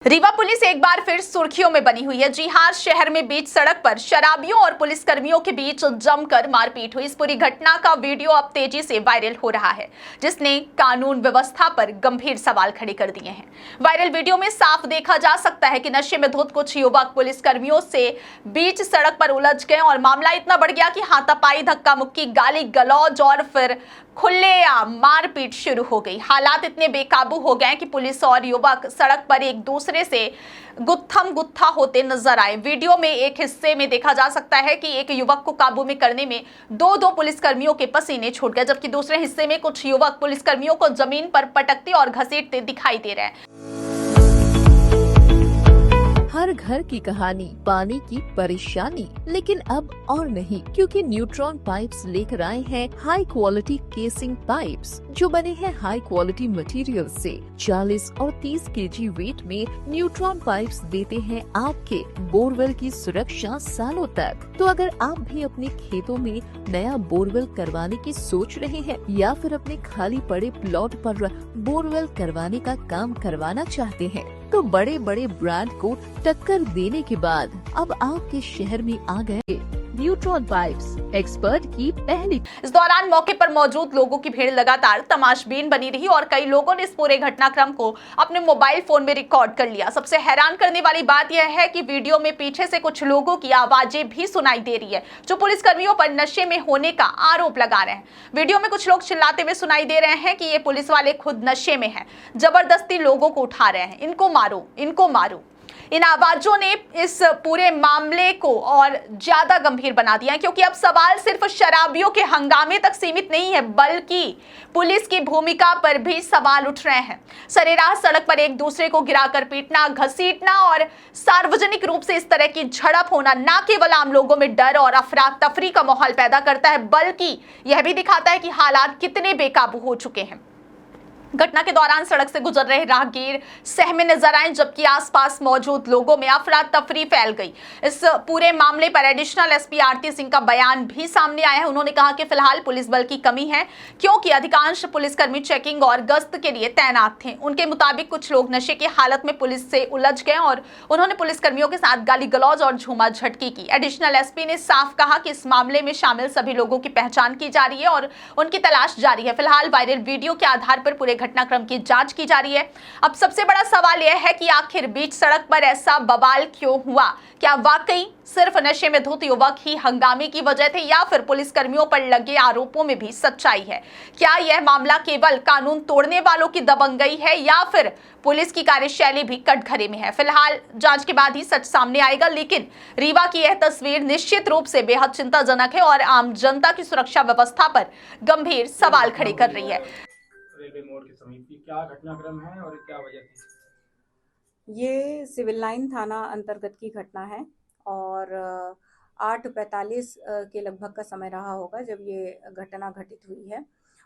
Rewa police एक बार फिर सुर्खियों में बनी हुई है। जी हां, शहर में बीच सड़क पर शराबियों और पुलिसकर्मियों के बीच जमकर मारपीट हुई। इस पूरी घटना का वीडियो अब तेजी से वायरल हो रहा है, जिसने कानून व्यवस्था पर गंभीर सवाल खड़े कर दिए हैं। वायरल वीडियो में साफ देखा जा सकता है कि नशे में धुत कुछ युवक पुलिसकर्मियों से बीच सड़क पर उलझ गए और मामला इतना बढ़ गया कि हाथापाई, धक्का मुक्की, गाली गलौज और फिर खुलेआम मारपीट शुरू हो गई। हालात इतने बेकाबू हो गए कि पुलिस और युवक सड़क पर एक दूसरे से गुत्थम गुत्था होते नजर आए। वीडियो में एक हिस्से में देखा जा सकता है कि एक युवक को काबू में करने में दो पुलिसकर्मियों के पसीने छूट गए, जबकि दूसरे हिस्से में कुछ युवक पुलिसकर्मियों को जमीन पर पटकते और घसीटते दिखाई दे रहे हैं। हर घर की कहानी, पानी की परेशानी, लेकिन अब और नहीं, क्योंकि न्यूट्रॉन पाइप्स लेकर आए हैं हाई क्वालिटी केसिंग पाइप्स, जो बने हैं हाई क्वालिटी मटेरियल से। 40 और 30 केजी वेट में न्यूट्रॉन पाइप्स देते हैं आपके बोरवेल की सुरक्षा सालों तक। तो अगर आप भी अपने खेतों में नया बोरवेल करवाने की सोच रहे हैं या फिर अपने खाली पड़े प्लॉट पर बोरवेल करवाने का काम करवाना चाहते हैं, तो बड़े बड़े ब्रांड को टक्कर देने के बाद अब आपके शहर में आ गए न्यूट्रॉन पाइप्स, एक्सपर्ट की पहली। इस दौरान मौके पर मौजूद लोगों की भीड़ लगातार तमाशबीन बनी रही और कई लोगों ने इस पूरे घटनाक्रम को अपने मोबाइल फोन में रिकॉर्ड कर लिया। सबसे हैरान करने वाली बात यह है कि वीडियो में पीछे से कुछ लोगों की आवाजें भी सुनाई दे रही है, जो पुलिसकर्मियों पर नशे में होने का आरोप लगा रहे हैं। वीडियो में कुछ लोग चिल्लाते हुए सुनाई दे रहे हैं कि ये पुलिस वाले खुद नशे में हैं, जबरदस्ती लोगों को उठा रहे हैं, इनको मारो, इनको मारो। इन आवाजों ने इस पूरे मामले को और ज्यादा गंभीर बना दिया है, क्योंकि अब सवाल सिर्फ शराबियों के हंगामे तक सीमित नहीं है, बल्कि पुलिस की भूमिका पर भी सवाल उठ रहे हैं। सरेराह सड़क पर एक दूसरे को गिराकर पीटना, घसीटना और सार्वजनिक रूप से इस तरह की झड़प होना न केवल आम लोगों में डर और अफरा तफरी का माहौल पैदा करता है, बल्कि यह भी दिखाता है कि हालात कितने बेकाबू हो चुके हैं। घटना के दौरान सड़क से गुजर रहे राहगीर सहमे नजर आए, जबकि आसपास मौजूद लोगों में अफरा तफरी फैल गई। इस पूरे मामले पर एडिशनल एसपी आरती सिंह का बयान भी सामने आया है। उन्होंने कहा कि फिलहाल पुलिस बल की कमी है, क्योंकि अधिकांश पुलिसकर्मी चेकिंग और गश्त के लिए तैनात थे। उनके मुताबिक कुछ लोग नशे की हालत में पुलिस से उलझ गए और उन्होंने पुलिसकर्मियों के साथ गाली गलौज और झूमा झटकी की। एडिशनल एसपी ने साफ कहा कि इस मामले में शामिल सभी लोगों की पहचान की जा रही है और उनकी तलाश जारी है। फिलहाल वायरल वीडियो के आधार पर पूरे घटनाक्रम की जांच की जा रही है। अब सबसे बड़ा सवाल यह है कि आखिर बीच सड़क पर ऐसा बवाल क्यों हुआ? क्या वाकई सिर्फ नशे में धुत युवक ही हंगामे की वजह थे, या फिर पुलिसकर्मियों पर लगे आरोपों में भी सच्चाई है? क्या यह मामला केवल कानून तोड़ने वालों की दबंगई है, या फिर पुलिस की कार्यशैली भी कटघरे में है? फिलहाल जांच के बाद ही सच सामने आएगा, लेकिन रीवा की यह तस्वीर निश्चित रूप से बेहद चिंताजनक है और आम जनता की सुरक्षा व्यवस्था पर गंभीर सवाल खड़े कर रही है। रेलवे मोड़ के समीप की क्या घटनाक्रम है और क्या वजह थी? ये सिविल लाइन थाना अंतर्गत की घटना है और 8:45 के लगभग का समय रहा होगा जब ये घटना घटित हुई है।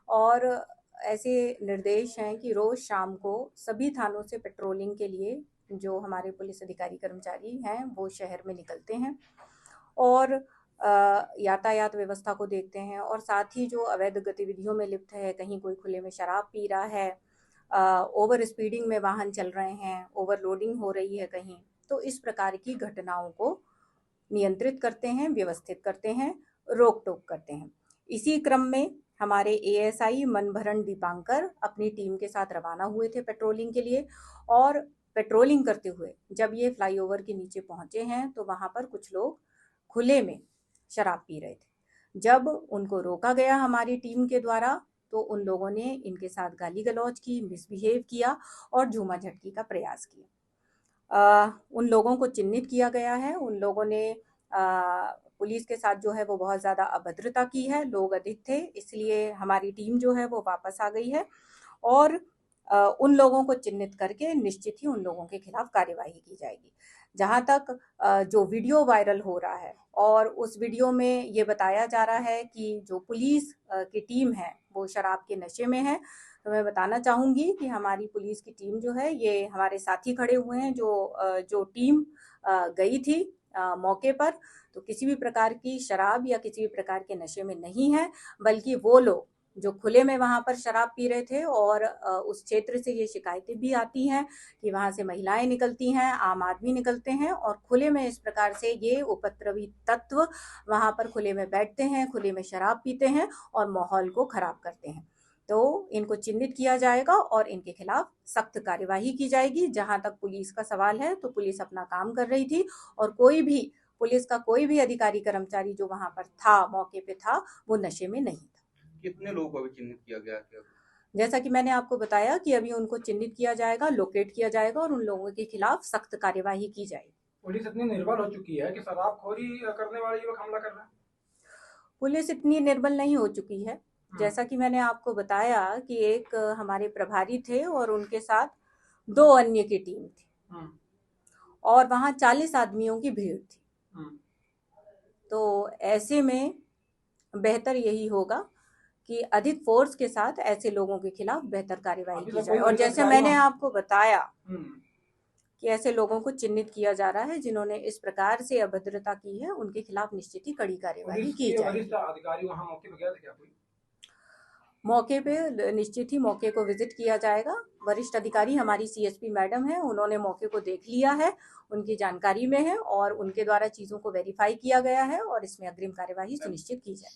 और ऐसे निर्देश हैं कि रोज़ शाम को सभी थानों से पेट्रोलिंग के लिए जो हमारे पुलिस अधिकारी कर्मचारी हैं वो शहर में निकलते हैं और यातायात व्यवस्था को देखते हैं, और साथ ही जो अवैध गतिविधियों में लिप्त है, कहीं कोई खुले में शराब पी रहा है, ओवर स्पीडिंग में वाहन चल रहे हैं, ओवरलोडिंग हो रही है कहीं, तो इस प्रकार की घटनाओं को नियंत्रित करते हैं, व्यवस्थित करते हैं, रोक टोक करते हैं। इसी क्रम में हमारे एएसआई मनभरण दीपांकर अपनी टीम के साथ रवाना हुए थे पेट्रोलिंग के लिए, और पेट्रोलिंग करते हुए जब ये फ्लाईओवर के नीचे पहुंचे हैं तो वहाँ पर कुछ लोग खुले में शराब पी रहे थे। जब उनको रोका गया हमारी टीम के द्वारा तो उन लोगों ने इनके साथ गाली गलौज की, मिसबिहेव किया और झूमा झटकी का प्रयास किया। उन लोगों को चिन्हित किया गया है। उन लोगों ने पुलिस के साथ जो है वो बहुत ज़्यादा अभद्रता की है। लोग अधिक थे, इसलिए हमारी टीम जो है वो वापस आ गई है और उन लोगों को चिन्हित करके निश्चित ही उन लोगों के खिलाफ कार्यवाही की जाएगी। जहाँ तक जो वीडियो वायरल हो रहा है और उस वीडियो में ये बताया जा रहा है कि जो पुलिस की टीम है वो शराब के नशे में है, तो मैं बताना चाहूँगी कि हमारी पुलिस की टीम जो है, ये हमारे साथी खड़े हुए हैं, जो टीम गई थी मौके पर, तो किसी भी प्रकार की शराब या किसी भी प्रकार के नशे में नहीं है, बल्कि वो लोग जो खुले में वहां पर शराब पी रहे थे। और उस क्षेत्र से ये शिकायतें भी आती हैं कि वहां से महिलाएं निकलती हैं, आम आदमी निकलते हैं और खुले में इस प्रकार से ये उपद्रवी तत्व वहां पर खुले में बैठते हैं, खुले में शराब पीते हैं और माहौल को खराब करते हैं। तो इनको चिन्हित किया जाएगा और इनके खिलाफ सख्त कार्यवाही की जाएगी। जहां तक पुलिस का सवाल है तो पुलिस अपना काम कर रही थी और पुलिस का कोई भी अधिकारी कर्मचारी जो वहां पर था, मौके पे था, वो नशे में नहीं था। कितने लोगों को अभी चिन्हित किया गया है? जैसा कि मैंने आपको बताया कि अभी उनको चिन्हित किया जाएगा, लोकेट किया जाएगा और उन लोगों के खिलाफ सख्त कार्यवाही की जाएगी। पुलिस इतनी निर्बल हो चुकी है कि शराबखोरी करने वाले युवक हमला कर रहे हैं। पुलिस इतनी निर्बल नहीं हो चुकी है। जैसा कि मैंने आपको बताया कि एक हमारे प्रभारी थे और उनके साथ 2 अन्य की टीम थी और वहां 40 आदमियों की भीड़ थी। तो ऐसे में बेहतर यही होगा कि अधिक फोर्स के साथ ऐसे लोगों के खिलाफ बेहतर कार्यवाही की जाए। और जैसे मैंने आपको बताया कि ऐसे लोगों को चिन्हित किया जा रहा है जिन्होंने इस प्रकार से अभद्रता की है, उनके खिलाफ निश्चित ही कड़ी कार्यवाही की जाए। वरिष्ठ अधिकारी वहां मौके पर गए थे क्या? कोई मौके पे निश्चित ही मौके को विजिट किया जाएगा। वरिष्ठ अधिकारी हमारी सीएसपी मैडम है, उन्होंने मौके को देख लिया है, उनकी जानकारी में है और उनके द्वारा चीजों को वेरीफाई किया गया है और इसमें अग्रिम कार्यवाही सुनिश्चित की जाए।